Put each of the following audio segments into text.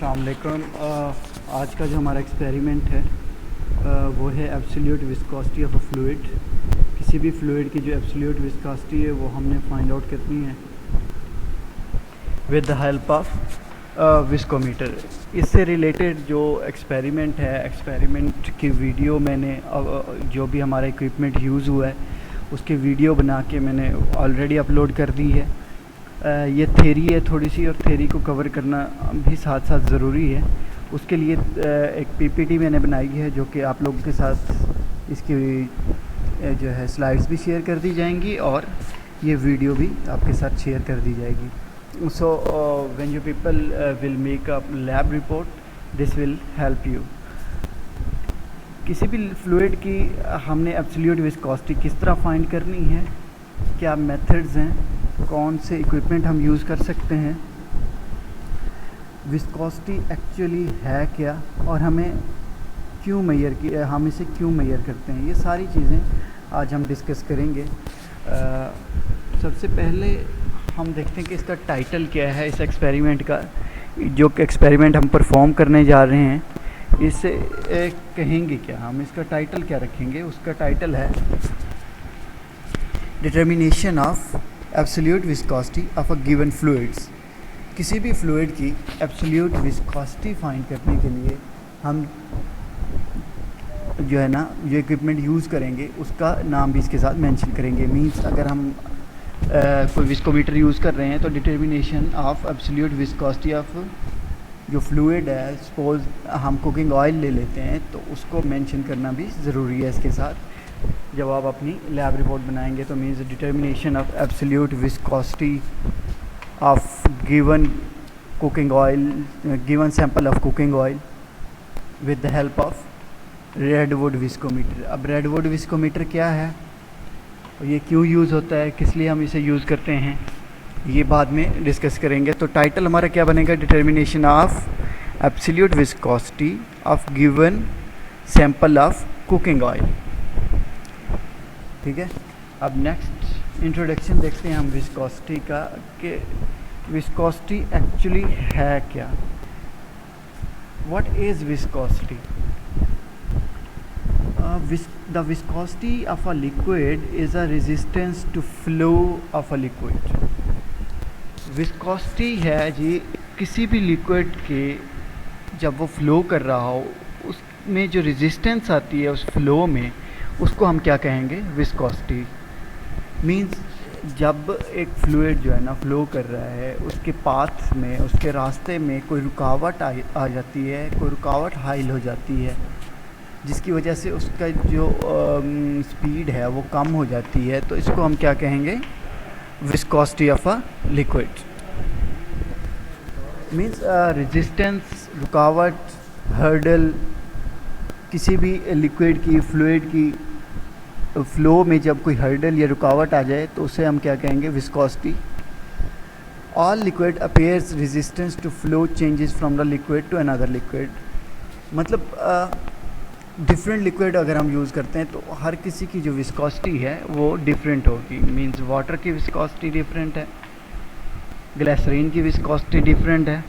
अस्सलाम वालेकुम। आज का जो हमारा एक्सपेरिमेंट है वो है absolute viscosity of a fluid. किसी भी फ्लूइड की जो एब्सोल्यूट विस्कोसिटी है वो हमने फाइंड आउट करनी है with the help of viscometer. इससे रिलेटेड जो एक्सपेरिमेंट है, एक्सपेरिमेंट की वीडियो मैंने जो भी हमारा इक्विपमेंट यूज़ हुआ है उसकी वीडियो बना के मैंने ऑलरेडी अपलोड कर दी है। ये थ्योरी है थोड़ी सी, और थ्योरी को कवर करना भी साथ साथ ज़रूरी है। उसके लिए एक पीपीटी मैंने बनाई है जो कि आप लोगों के साथ इसकी जो है स्लाइड्स भी शेयर कर दी जाएंगी और ये वीडियो भी आपके साथ शेयर कर दी जाएगी। So when you people will make a lab report this will help you. किसी भी फ्लूइड की हमने एब्सोल्यूट विस्कोसिटी किस तरह फाइंड करनी है, क्या मेथड्स हैं, कौन से इक्विपमेंट हम यूज़ कर सकते हैं, विस्कोसिटी एक्चुअली है क्या और हमें क्यों मेजर की, हम इसे क्यों मेजर करते हैं, ये सारी चीज़ें आज हम डिस्कस करेंगे। सबसे पहले हम देखते हैं कि इसका टाइटल क्या है इस एक्सपेरिमेंट का। जो एक्सपेरिमेंट हम परफॉर्म करने जा रहे हैं इसे कहेंगे क्या, हम इसका टाइटल क्या रखेंगे। उसका टाइटल है determination of absolute viscosity of a given fluids. किसी भी फ्लूइड की एब्सोल्यूट विस्कोसिटी फाइंड करने के लिए हम जो है ना जो इक्विपमेंट यूज़ करेंगे उसका नाम भी इसके साथ मेंशन करेंगे। मींस अगर हम कोई विस्कोमीटर यूज़ कर रहे हैं तो determination of absolute viscosity of जो फ्लूइड है, सपोज हम कुकिंग ऑयल ले लेते हैं तो उसको मेंशन करना भी ज़रूरी है इसके साथ। जब आप अपनी लैब रिपोर्ट बनाएंगे तो means determination of absolute viscosity of given cooking oil, given sample of cooking oil with the help of redwood viscometer. अब रेडवुड विस्कोमीटर क्या है और ये क्यों यूज़ होता है, किस लिए हम इसे यूज़ करते हैं, ये बाद में डिस्कस करेंगे। तो टाइटल हमारा क्या बनेगा, determination of absolute viscosity of given sample of cooking oil. ठीक है। अब नेक्स्ट इंट्रोडक्शन देखते हैं हम विस्कोसिटी का, कि विस्कोसिटी एक्चुअली है क्या। What is viscosity? The viscosity of a liquid is a resistance to flow of a liquid. Viscosity है जी किसी भी लिक्विड के जब वो फ्लो कर रहा हो उसमें जो रेजिस्टेंस आती है उस फ्लो में, उसको हम क्या कहेंगे, विस्कोसिटी। मींस जब एक फ्लूइड जो है ना फ्लो कर रहा है उसके पाथ में, उसके रास्ते में कोई रुकावट आ जाती है, कोई रुकावट हाइल हो जाती है जिसकी वजह से उसका जो स्पीड है वो कम हो जाती है, तो इसको हम क्या कहेंगे, viscosity of a liquid. Means resistance, रुकावट, हर्डल किसी भी लिक्विड की, फ्लूइड की फ्लो में जब कोई हर्डल या रुकावट आ जाए तो उसे हम क्या कहेंगे, viscosity. All liquid appears resistance to flow changes from the liquid to another liquid. मतलब डिफरेंट लिक्विड अगर हम यूज़ करते हैं तो हर किसी की जो विस्कोसिटी है वो डिफरेंट होगी। मींस वाटर की विस्कोसिटी डिफरेंट है, ग्लिसरीन की विस्कोसिटी डिफरेंट है,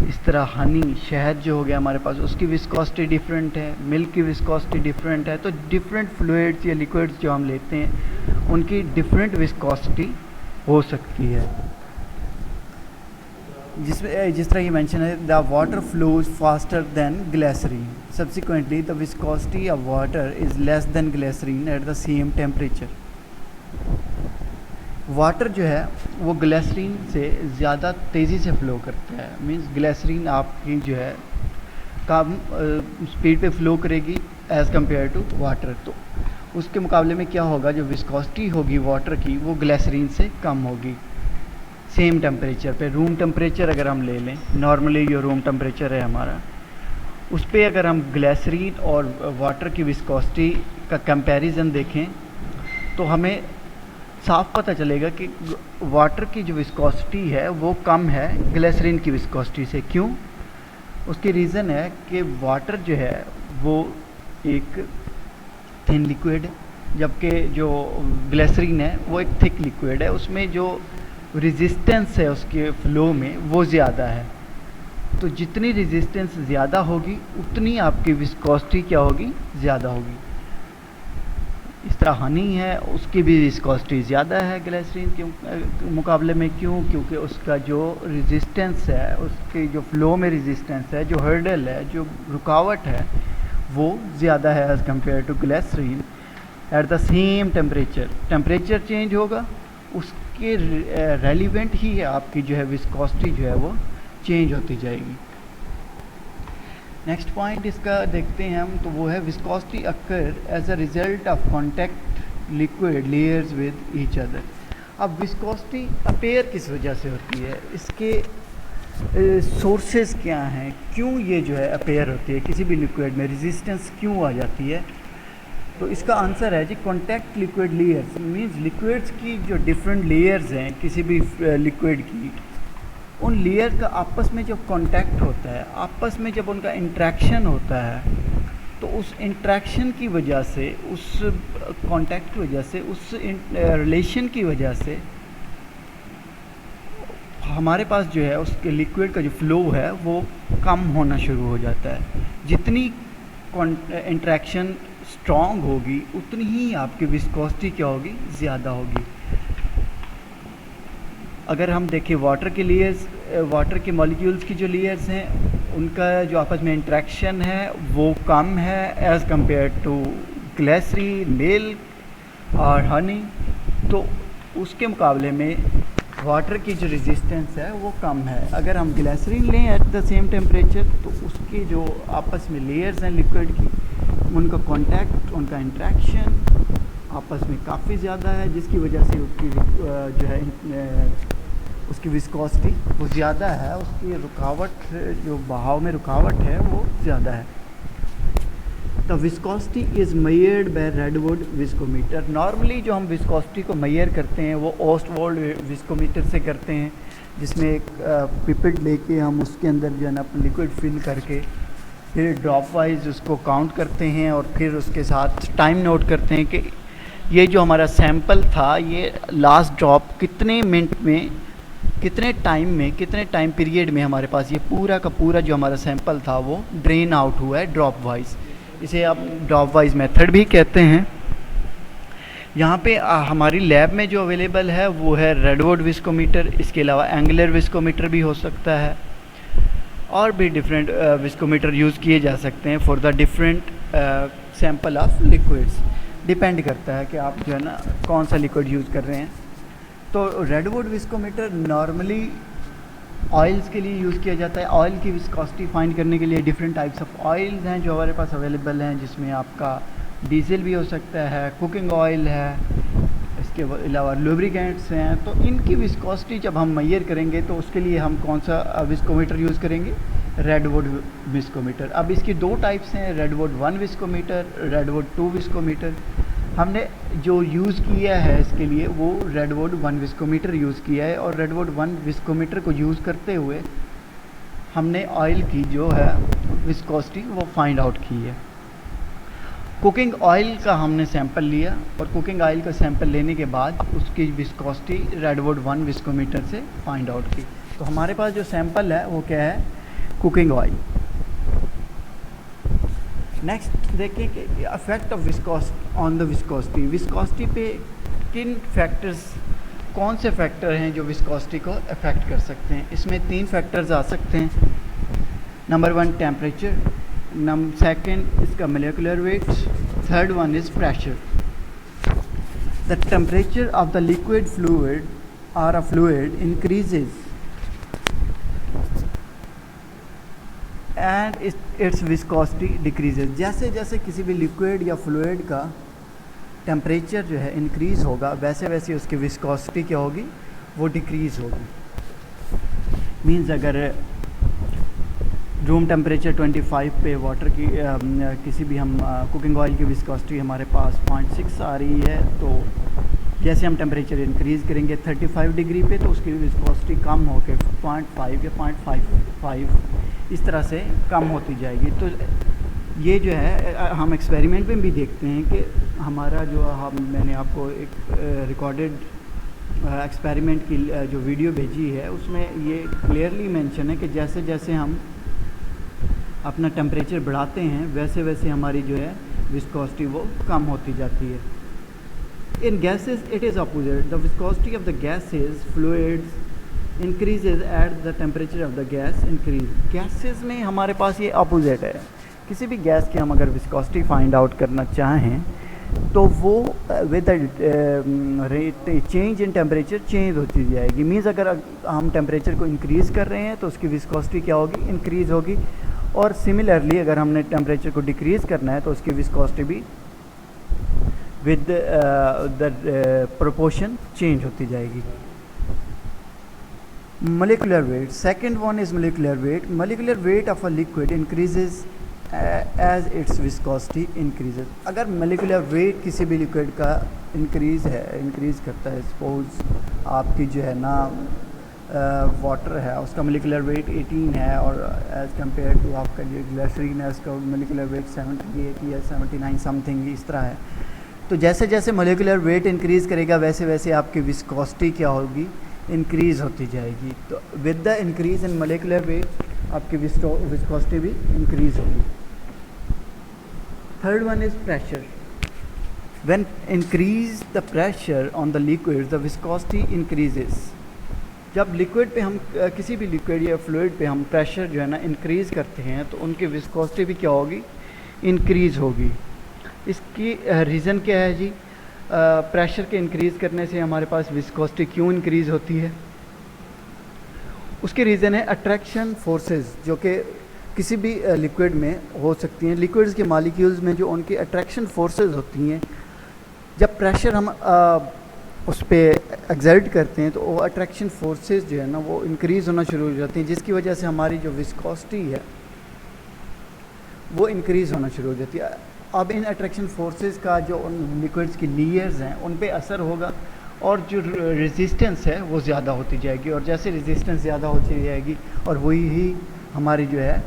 इस तरह हनी, शहद जो हो गया हमारे पास, उसकी विस्कोसिटी डिफरेंट है, मिल्क की विस्कोसिटी डिफरेंट है। तो डिफरेंट फ्लूइड्स या लिक्विड्स जो हम लेते हैं उनकी डिफरेंट विस्कोसिटी हो सकती है। जिस तरह ये मेंशन है, the water flows faster than glycerine, subsequently the viscosity of water is less than glycerine at the same temperature. Water जो है वो ग्लिसरीन से ज़्यादा तेज़ी से फ़्लो करता है। मींस ग्लिसरीन आपकी जो है कम स्पीड पे फ़्लो करेगी एज़ कम्पेयर टू वाटर, तो उसके मुकाबले में क्या होगा, जो विस्कोसिटी होगी वाटर की वो ग्लिसरीन से कम होगी सेम टेम्परेचर पे। रूम टेम्परेचर अगर हम ले लें, नॉर्मली जो रूम टेम्परेचर है हमारा, उस पर अगर हम ग्लिसरीन और वाटर की विस्कोसिटी का कंपैरिजन देखें तो हमें साफ पता चलेगा कि वाटर की जो विस्कोसिटी है वो कम है ग्लिसरीन की विस्कोसिटी से। क्यों? उसकी रीज़न है कि वाटर जो है वो एक थिन लिक्विड है, जबकि जो ग्लिसरीन है वो एक थिक लिक्विड है। उसमें जो रेजिस्टेंस है उसके फ्लो में वो ज़्यादा है। तो जितनी रेजिस्टेंस ज़्यादा होगी उतनी आपकी विस्कोसिटी क्या होगी, ज़्यादा होगी। इस तरह हनी है, उसकी भी विस्कोसिटी ज़्यादा है ग्लिसरीन के मुकाबले में। क्यों? क्योंकि उसका जो रेजिस्टेंस है, उसकी जो फ्लो में रेजिस्टेंस है, जो हर्डल है, जो रुकावट है, वो ज़्यादा है as compare to glycerine. At the same temperature change होगा, उसके रेलिवेंट ही है आपकी जो है विस्कोसिटी जो है वो चेंज होती जाएगी। नेक्स्ट पॉइंट इसका देखते हैं हम, तो वो है viscosity occur as a result of contact liquid layers with each other. अब विस्कोसिटी अपेयर किस वजह से होती है, इसके सोर्सेज क्या हैं, क्यों ये जो है अपेयर होती है किसी भी लिक्विड में, रेजिस्टेंस क्यों आ जाती है? तो इसका आंसर है जी contact liquid layers. Means liquids की जो डिफरेंट लेयर्स हैं किसी भी लिक्विड की, उन लेयर का आपस में जब कांटेक्ट होता है, आपस में जब उनका इंट्रैक्शन होता है, तो उस इंट्रैक्शन की वजह से, उस कांटेक्ट की वजह से, उस रिलेशन की वजह से हमारे पास जो है उसके लिक्विड का जो फ्लो है वो कम होना शुरू हो जाता है। जितनी इंट्रैक्शन स्ट्रॉन्ग होगी उतनी ही आपकी विस्कोसिटी क्या होगी, ज़्यादा होगी। अगर हम देखें वाटर के लेयर्स, वाटर के मॉलिक्यूल्स की जो लेयर्स हैं उनका जो आपस में इंट्रैक्शन है वो कम है as compare to glycerine, milk और हनी। तो उसके मुकाबले में वाटर की जो रेजिस्टेंस है वो कम है। अगर हम ग्लिसरीन लें एट द सेम टेम्परेचर, तो उसकी जो आपस में लेयर्स हैं लिक्विड की, उनका कांटेक्ट, उनका इंट्रैक्शन आपस में काफ़ी ज़्यादा है, जिसकी वजह से उसकी जो है उसकी विस्कोसिटी वो ज़्यादा है, उसकी रुकावट, जो बहाव में रुकावट है वो ज़्यादा है। The viscosity is measured by Redwood viscometer. Normally जो हम विस्कोसिटी को मेयर करते हैं वो ओस्टवॉल्ड विस्कोमीटर से करते हैं, जिसमें एक पिपेट लेके हम उसके अंदर जो है ना लिक्विड फिल करके फिर ड्रॉप वाइज उसको काउंट करते हैं और फिर उसके साथ टाइम नोट करते हैं कि ये जो हमारा सैंपल था ये लास्ट ड्रॉप कितने मिनट में, कितने टाइम पीरियड में हमारे पास ये पूरा का पूरा जो हमारा सैंपल था वो ड्रेन आउट हुआ है ड्रॉप वाइज। इसे आप ड्रॉप वाइज मेथड भी कहते हैं। यहाँ पे हमारी लैब में जो अवेलेबल है वो है रेडवुड विस्कोमीटर। इसके अलावा एंगुलर विस्कोमीटर भी हो सकता है और भी डिफरेंट विस्कोमीटर यूज़ किए जा सकते हैं for the different sample of liquids. Depend करता है कि आप जो है ना कौन सा लिक्विड यूज़ कर रहे हैं। तो रेडवुड विस्कोमीटर नॉर्मली ऑयल्स के लिए यूज़ किया जाता है। ऑयल की विस्कोसिटी फाइंड करने के लिए डिफरेंट टाइप्स ऑफ ऑयल्स हैं जो हमारे पास अवेलेबल हैं, जिसमें आपका डीजल भी हो सकता है, कुकिंग ऑयल है, इसके अलावा लुब्रिकेंट्स हैं। तो इनकी विस्कोसिटी जब हम मेजर करेंगे तो उसके लिए हम कौन सा विस्कोमीटर यूज़ करेंगे, रेडवुड विस्कोमीटर। अब इसकी दो टाइप्स हैं, रेडवुड 1 विस्कोमीटर, रेडवुड 2 विस्कोमीटर। हमने जो यूज़ किया है इसके लिए वो रेडवुड 1 विस्कोमीटर यूज़ किया है और रेडवुड 1 विस्कोमीटर को यूज़ करते हुए हमने ऑयल की जो है विस्कोसिटी वो फाइंड आउट की है। कुकिंग ऑयल का हमने सैंपल लिया और कुकिंग ऑयल का सैंपल लेने के बाद उसकी विस्कोसिटी रेडवुड 1 विस्कोमीटर से फाइंड आउट की। तो हमारे पास जो सैंपल है वो क्या है, कुकिंग ऑयल। नेक्स्ट देखें कि effect of on the viscosity. Viscosity पे किन फैक्टर्स, कौन से फैक्टर हैं जो विस्कोसिटी को अफेक्ट कर सकते हैं। इसमें 3 फैक्टर्स आ सकते हैं। नंबर 1 टेम्परेचर, सेकंड इसका molecular weight, third one is pressure. The temperature of the liquid fluid और a fluid increases and its viscosity decreases. जैसे जैसे किसी भी लिक्विड या फ्लूइड का टेम्परेचर जो है इंक्रीज़ होगा वैसे वैसे उसकी विस्कोसिटी क्या होगी, वो डिक्रीज़ होगी। मींस अगर रूम टेम्परेचर 25 पे वाटर की किसी भी हम कुकिंग ऑयल की विस्कोसिटी हमारे पास 0.6 आ रही है, तो जैसे हम टेम्परेचर इंक्रीज़ करेंगे 35 डिग्री पे तो उसकी विस्कोसिटी कम होकर 0.5 या 0.55 इस तरह से कम होती जाएगी। तो ये जो है हम एक्सपेरिमेंट में भी देखते हैं कि हमारा जो मैंने आपको एक रिकॉर्डेड एक्सपेरिमेंट की जो वीडियो भेजी है उसमें ये क्लियरली मेंशन है कि जैसे जैसे हम अपना टेम्परेचर बढ़ाते हैं वैसे वैसे हमारी जो है विस्कोसिटी वो कम होती जाती है। इन gases it is opposite, the viscosity of the gases fluids increases at the temperature of the gas increase. Gases में हमारे पास ये अपोजिट है। किसी भी गैस की हम अगर विस्कोसिटी फाइंड आउट करना चाहें तो वो with rate change in temperature change होती जाएगी। मीन्स अगर हम टेम्परेचर को इंक्रीज़ कर रहे हैं तो उसकी विस्कोसिटी क्या होगी, इंक्रीज़ होगी। और सिमिलरली अगर हमने टेम्परेचर को डिक्रीज़ करना है तो उसकी विस्कोसिटी भी विद द प्रोपोर्शन चेंज होती जाएगी। molecular weight, second one is molecular weight. Molecular weight of a liquid increases as its viscosity increases. अगर molecular weight किसी भी liquid का increase करता है, suppose आपकी जो है ना वाटर है उसका molecular weight 18 है और as compared to आपका जो ग्लिसरीन है उसका molecular weight 78 या 79 समथिंग इस तरह है। तो जैसे जैसे molecular weight इंक्रीज़ करेगा वैसे वैसे आपकी विस्कोसिटी क्या होगी, इंक्रीज़ होती जाएगी। तो with the increase in molecular weight आपकी विस्कोसिटी भी इंक्रीज़ होगी। Third one is pressure. When increase the pressure on the liquid the viscosity increases. जब लिक्विड पे हम किसी भी लिक्विड या फ्लूइड पे हम प्रेशर जो है ना इंक्रीज़ करते हैं तो उनकी विस्कोसिटी भी क्या होगी, इंक्रीज़ होगी। इसकी रीज़न क्या है जी? प्रेशर के इंक्रीज़ करने से हमारे पास विस्कोसिटी क्यों इंक्रीज़ होती है? उसकी रीज़न है अट्रैक्शन फोर्सेस जो कि किसी भी लिक्विड में हो सकती हैं। लिक्विड्स के मॉलिक्यूल्स में जो उनकी अट्रैक्शन फोर्सेस होती हैं, जब प्रेशर हम उस पर एक्सर्ट करते हैं तो वो अट्रैक्शन फोर्सेस जो है ना वो इंक्रीज़ होना शुरू हो जाती हैं, जिसकी वजह से हमारी जो विस्कोसिटी है वो इंक्रीज़ होना शुरू हो जाती है। अब इन अट्रैक्शन फोर्सेस का जो उन लिक्विड्स की लेयर्स हैं उन पे असर होगा और जो रेजिस्टेंस है वो ज़्यादा होती जाएगी, और जैसे रेजिस्टेंस ज़्यादा होती जाएगी और वही ही हमारी जो है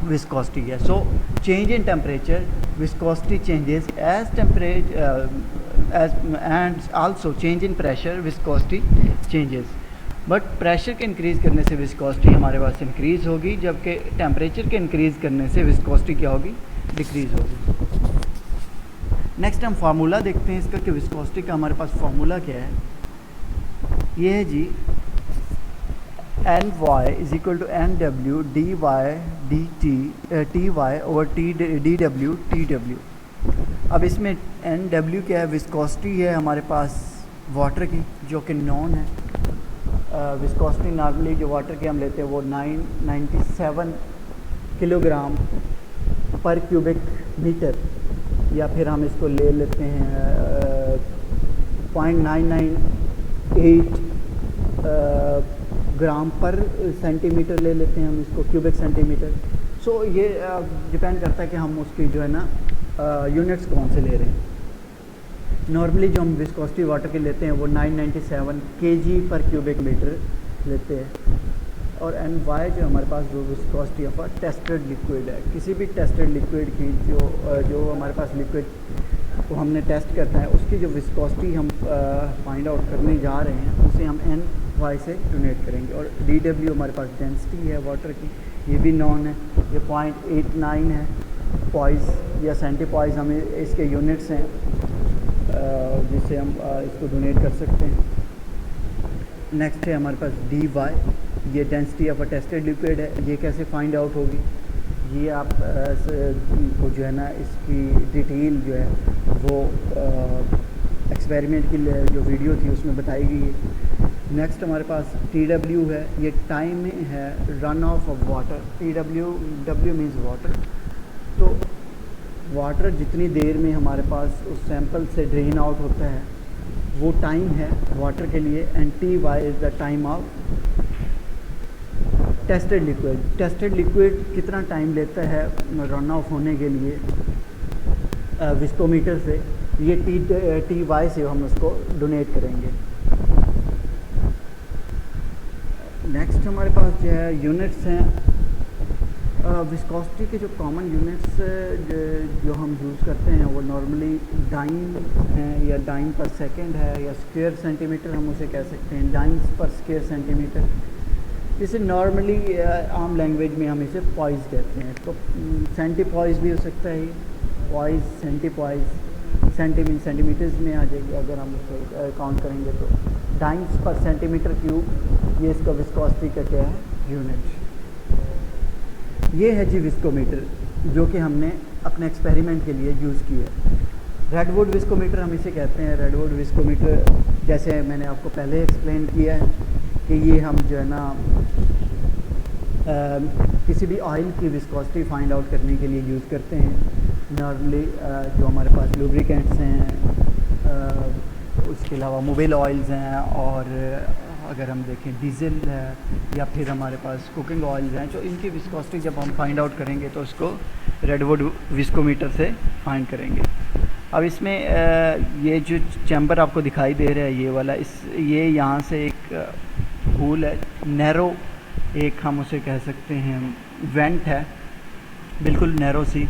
विस्कोसिटी है। So change in temperature viscosity changes as temperature and also change in pressure viscosity changes. But pressure के इंक्रीज़ करने से विस्कोसिटी हमारे पास इंक्रीज़ होगी, जबकि टेम्परेचर के इंक्रीज़ करने से विस्कोसिटी क्या होगी, डिक्रीज़ होगी। नेक्स्ट हम फार्मूला देखते हैं इसका कि विस्कोसिटी का हमारे पास फार्मूला क्या है। ये है जी NY is equal to NW dy dt ty over dw tw। अब इसमें NW क्या है, विस्कोसिटी है हमारे पास वाटर की जो कि नॉन है। विस्कोसिटी नॉर्मली जो वाटर की हम लेते हैं वो 997 किलोग्राम पर क्यूबिक मीटर, या फिर हम इसको ले लेते हैं 0.998 ग्राम पर सेंटीमीटर ले लेते हैं हम इसको, क्यूबिक सेंटीमीटर। सो ये डिपेंड करता है कि हम उसकी जो है ना यूनिट्स कौन से ले रहे हैं। नॉर्मली जो हम विस्कोसिटी वाटर के लेते हैं वो 997 kg पर क्यूबिक मीटर लेते हैं। और NY जो हमारे पास वो viscosity of a tested liquid है। किसी भी टेस्टेड लिक्विड की जो हमारे पास लिक्विड को हमने टेस्ट करना है उसकी जो विस्कोसिटी हम फाइंड आउट करने जा रहे हैं उसे हम NY से डोनेट करेंगे। और DW हमारे पास डेंसिटी है वाटर की, ये भी नॉन है, ये 0.89 है पॉइस या सेंटीपॉइस हमें इसके यूनिट्स हैं जिससे हम इसको डोनेट कर सकते हैं। नेक्स्ट है हमारे पास DY, ये density of a tested liquid है। ये कैसे फाइंड आउट होगी, ये आप को जो है ना इसकी डिटेल जो है वो एक्सपेरिमेंट की जो वीडियो थी उसमें बताई गई है। नेक्स्ट हमारे पास TW है, ये टाइम है run of of water. W means water. तो वाटर जितनी देर में हमारे पास उस सैंपल से ड्रेन आउट होता है वो टाइम है वाटर के लिए। And TY is the time of tested liquid. Tested liquid कितना टाइम लेता है रन ऑफ होने के लिए विस्कोमीटर से, ये TY से हम उसको डोनेट करेंगे। नेक्स्ट हमारे पास जो है यूनिट्स हैं विस्कोसिटी के जो कॉमन यूनिट्स जो हम यूज़ करते हैं वो नॉर्मली डाइन हैं या डाइन पर सेकंड है या स्क्वायर सेंटीमीटर हम उसे कह सकते हैं, डाइन्स पर स्क्वायर सेंटीमीटर। इसे नॉर्मली आम लैंग्वेज में हम इसे पॉइज कहते हैं। तो सेंटीपॉइज भी हो सकता है, पॉइज, सेंटीपॉइज, सेंटीमीटर्स में आ जाएगी अगर हम उसे काउंट करेंगे तो। डाइन्स पर सेंटीमीटर क्यूब ये इसका विस्कोसिटी का क्या है, यूनिट। ये है जी विस्कोमीटर, जो कि हमने अपने एक्सपेरिमेंट के लिए यूज़ किया है। रेडवुड विस्कोमीटर हम इसे कहते हैं। रेडवुड विस्कोमीटर जैसे मैंने आपको पहले एक्सप्लेन किया है कि ये हम जो है ना किसी भी ऑयल की विस्कोसिटी फाइंड आउट करने के लिए यूज़ करते हैं। नॉर्मली जो हमारे पास लुब्रिकेंट्स हैं, उसके अलावा मोबाइल ऑयल्स हैं, और अगर हम देखें डीजल है या फिर हमारे पास कुकिंग ऑयल्स हैं, जो इनकी विस्कोसिटी जब हम फाइंड आउट करेंगे तो उसको रेडवुड विस्कोमीटर से फाइंड करेंगे। अब इसमें ये जो चैम्बर आपको दिखाई दे रहा है ये वाला, ये यहाँ से एक होल है, नैरो, एक हम उसे कह सकते हैं वेंट है, बिल्कुल नैरो सी।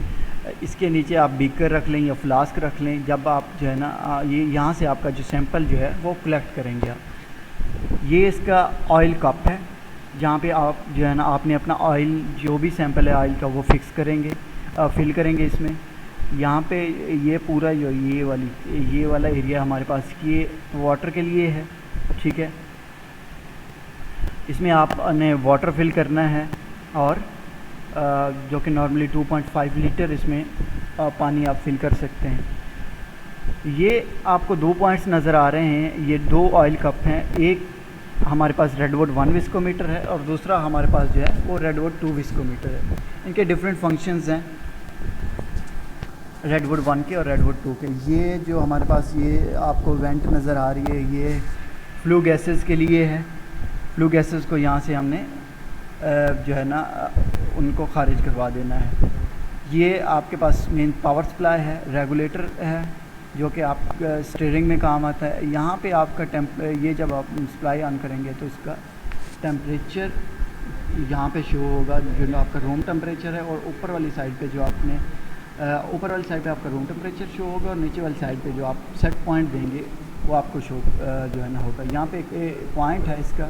इसके नीचे आप बीकर रख लें या फ्लास्क रख लें। जब आप जो है ना ये यहाँ से आपका जो सैंपल जो है वो कलेक्ट करेंगे आप। ये इसका ऑयल कप है, जहाँ पे आप जो है ना आपने अपना ऑयल, जो भी सैंपल है ऑयल का, वो फिक्स करेंगे, फिल करेंगे इसमें। यहाँ पे ये पूरा जो ये वाला एरिया हमारे पास ये वाटर के लिए है, ठीक है। इसमें आपने वाटर फिल करना है, और जो कि नॉर्मली 2.5 लीटर इसमें पानी आप फिल कर सकते हैं। ये आपको 2 पॉइंट्स नज़र आ रहे हैं, ये 2 ऑयल कप हैं। एक हमारे पास रेडवुड 1 विस्कोमीटर है और दूसरा हमारे पास जो है वो रेडवुड 2 विस्कोमीटर है। इनके डिफरेंट फंक्शंस हैं, रेडवुड 1 के और रेडवुड 2 के। ये जो हमारे पास ये आपको वेंट नज़र आ रही है, ये फ्लू गैसेस के लिए है। फ्लू गैसेस को यहाँ से हमने जो है ना उनको खारिज करवा देना है। ये आपके पास मेन पावर सप्लाई है, रेगुलेटर है, जो कि आप स्टीयरिंग में काम आता है। यहाँ पे आपका ये जब आप सप्लाई ऑन करेंगे तो इसका टेम्परेचर यहाँ पे शो होगा, जो आपका रूम टेम्परेचर है, और ऊपर वाली साइड पे जो आपने ऊपर वाली साइड पे आपका रूम टेम्परेचर शो होगा, और नीचे वाली साइड पे जो आप सेट पॉइंट देंगे वो आपको शो जो है ना होगा। यहाँ पे एक पॉइंट है इसका,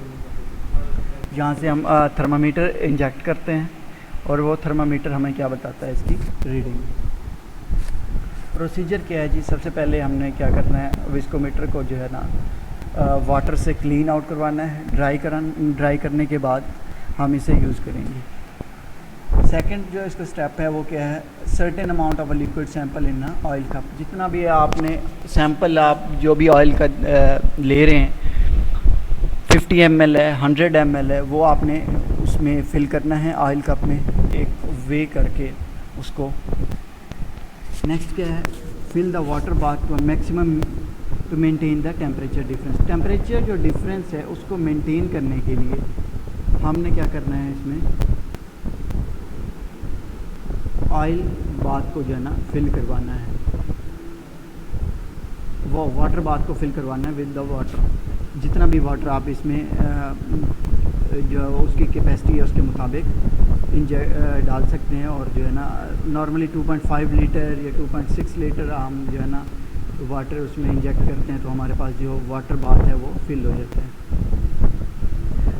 जहाँ से हम थर्मामीटर इंजेक्ट करते हैं, और वो थर्मामीटर हमें क्या बताता है, इसकी रीडिंग। प्रोसीजर क्या है जी, सबसे पहले हमने क्या करना है, विस्कोमीटर को जो है ना वाटर से क्लीन आउट करवाना है। ड्राई करने के बाद हम इसे यूज़ करेंगे। सेकंड जो इसका स्टेप है वो क्या है, certain amount of a liquid sample in oil cup. जितना भी आपने सैंपल आप जो भी ऑयल का ले रहे हैं, 50 ml है, 100 ml है, वो आपने उसमें फिल करना है ऑयल कप में, एक वे करके उसको। नेक्स्ट क्या है, fill the water bath to maximum to maintain the temperature difference. Temperature जो डिफरेंस है उसको मेंटेन करने के लिए हमने क्या करना है, इसमें ऑयल बाथ को जो है ना फिल करवाना है, वो वाटर बाथ को फिल करवाना है विद द वाटर। जितना भी वाटर आप इसमें जो उसकी कैपेसिटी है उसके मुताबिक डाल सकते हैं। और जो है ना नॉर्मली 2.5 लीटर या 2.6 लीटर हम जो है ना वाटर उसमें इंजेक्ट करते हैं, तो हमारे पास जो वाटर बाथ है वो फिल हो जाता है।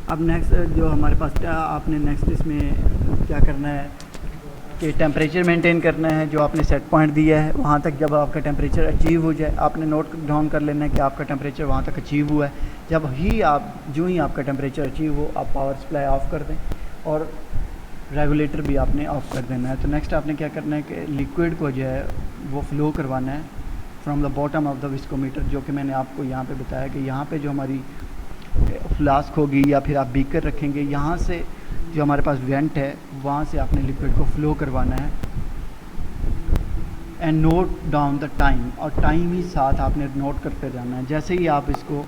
अब नेक्स्ट जो हमारे पास आपने नेक्स्ट इसमें क्या करना है कि टेम्परेचर मेंटेन करना है। जो आपने सेट पॉइंट दिया है वहाँ तक जब आपका टेम्परेचर अचीव हो जाए, आपने नोट डाउन कर लेना है कि आपका टेम्परेचर वहाँ तक अचीव हुआ है। जो ही आपका टेम्परेचर अचीव हो, आप पावर सप्लाई ऑफ़ कर दें और रेगुलेटर भी आपने ऑफ़ कर देना है। तो नेक्स्ट आपने क्या करना है कि लिक्विड को जो है वो फ्लो करवाना है from the bottom of the viscometer, जो कि मैंने आपको यहाँ पे बताया कि यहाँ पे जो हमारी फ्लास्क होगी या फिर आप बीकर रखेंगे, यहाँ से जो हमारे पास वेंट है वहाँ से आपने लिक्विड को फ्लो करवाना है। And note down the time, और टाइम ही साथ आपने नोट करते जाना है। जैसे ही आप इसको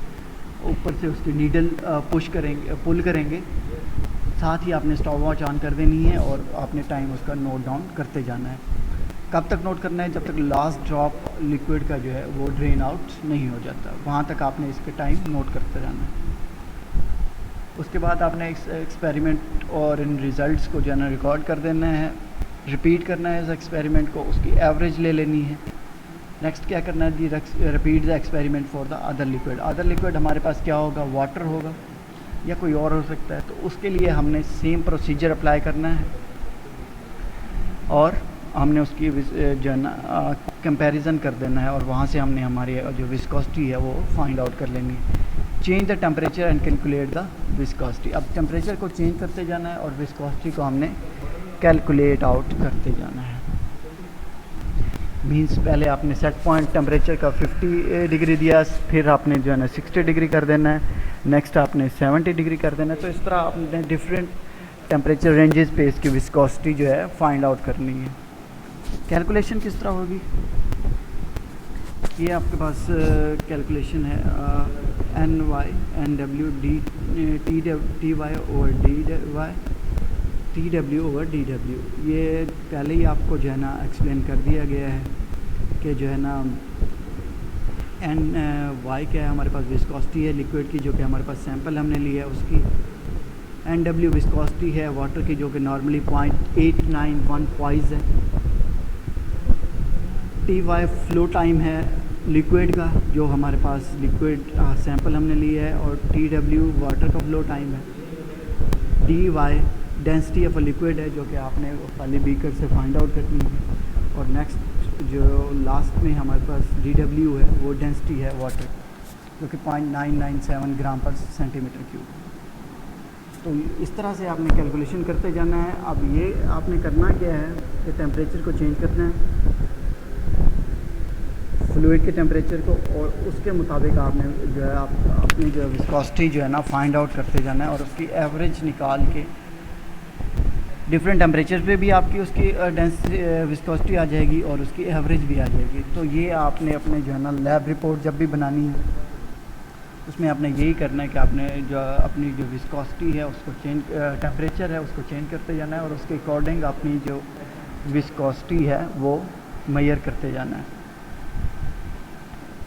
ऊपर से उसकी नीडल पुल करेंगे, साथ ही आपने स्टॉप वॉच ऑन कर देनी है और आपने टाइम उसका नोट डाउन करते जाना है। कब तक नोट करना है, जब तक लास्ट ड्रॉप लिक्विड का जो है वो ड्रेन आउट नहीं हो जाता, वहाँ तक आपने इसके टाइम नोट करते जाना है। उसके बाद आपने एक्सपेरिमेंट और इन रिज़ल्ट्स को जो है ना रिकॉर्ड कर देना है, रिपीट करना है इस एक्सपेरिमेंट को, उसकी एवरेज ले लेनी है। नेक्स्ट क्या करना है जी, repeat the experiment for the other liquid. Other liquid हमारे पास क्या होगा, वाटर होगा या कोई और हो सकता है। तो उसके लिए हमने सेम प्रोसीजर अप्लाई करना है और हमने उसकी जो है ना कंपैरिजन कर देना है और वहाँ से हमने हमारी जो विस्कोसिटी है वो फाइंड आउट कर लेनी है। Change the temperature and calculate the viscosity. अब टेम्परेचर को चेंज करते जाना है और विस्कोसिटी को हमने कैलकुलेट आउट करते जाना है। मीन्स पहले आपने सेट पॉइंट टेम्परेचर का 50 डिग्री दिया, फिर आपने जो है ना 60 डिग्री कर देना है, नेक्स्ट आपने 70 डिग्री कर देना है। तो इस तरह आपने डिफरेंट टेम्परेचर रेंजेस पे इसकी विस्कोसिटी जो है फाइंड आउट करनी है। कैलकुलेशन किस तरह होगी, ये आपके पास कैलकुलेशन है NW TY over TW over DW। ये पहले ही आपको जो है ना एक्सप्लेन कर दिया गया है कि जो है ना Y क्या है, हमारे पास विस्कोसिटी है लिक्विड की जो कि हमारे पास सैंपल हमने लिया है उसकी। NW विस्कोसिटी है वाटर की जो कि नॉर्मली 0.891 है। TY फ्लो टाइम है लिक्विड का जो हमारे पास लिक्विड सैंपल हमने लिया है, और TW वाटर का फ्लो टाइम है। DY density of a liquid है जो कि आपने खाली बीकर से फाइंड आउट करनी है। और नेक्स्ट जो लास्ट में हमारे पास DW है वो डेंसिटी है वाटर जो कि 0.997 ग्राम पर सेंटीमीटर क्यूब। तो इस तरह से आपने कैलकुलेशन करते जाना है। अब ये आपने करना क्या है कि टेम्परेचर को चेंज करना है, फ्लूइड के टेम्परेचर को, और उसके मुताबिक आपने जो है अपनी जो विस्कोसिटी जो है ना फाइंड आउट करते जाना है और उसकी एवरेज निकाल के डिफरेंट टेम्परेचर पे भी आपकी उसकी विस्कोसिटी आ जाएगी और उसकी एवरेज भी आ जाएगी। तो ये आपने अपने जो है ना लैब रिपोर्ट जब भी बनानी है उसमें आपने यही करना है कि आपने जो अपनी जो विस्कोसिटी है उसको चेंज, टेम्परेचर है उसको चेंज करते जाना है और उसके अकॉर्डिंग अपनी जो विस्कोसिटी है वो मेजर करते जाना है।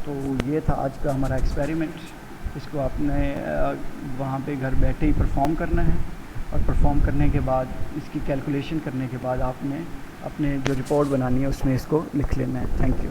तो ये था आज का हमारा एक्सपेरिमेंट। इसको आपने वहाँ पे घर बैठे ही परफॉर्म करना है और परफॉर्म करने के बाद इसकी कैलकुलेशन करने के बाद आपने अपने जो रिपोर्ट बनानी है उसमें इसको लिख लेना है। Thank you.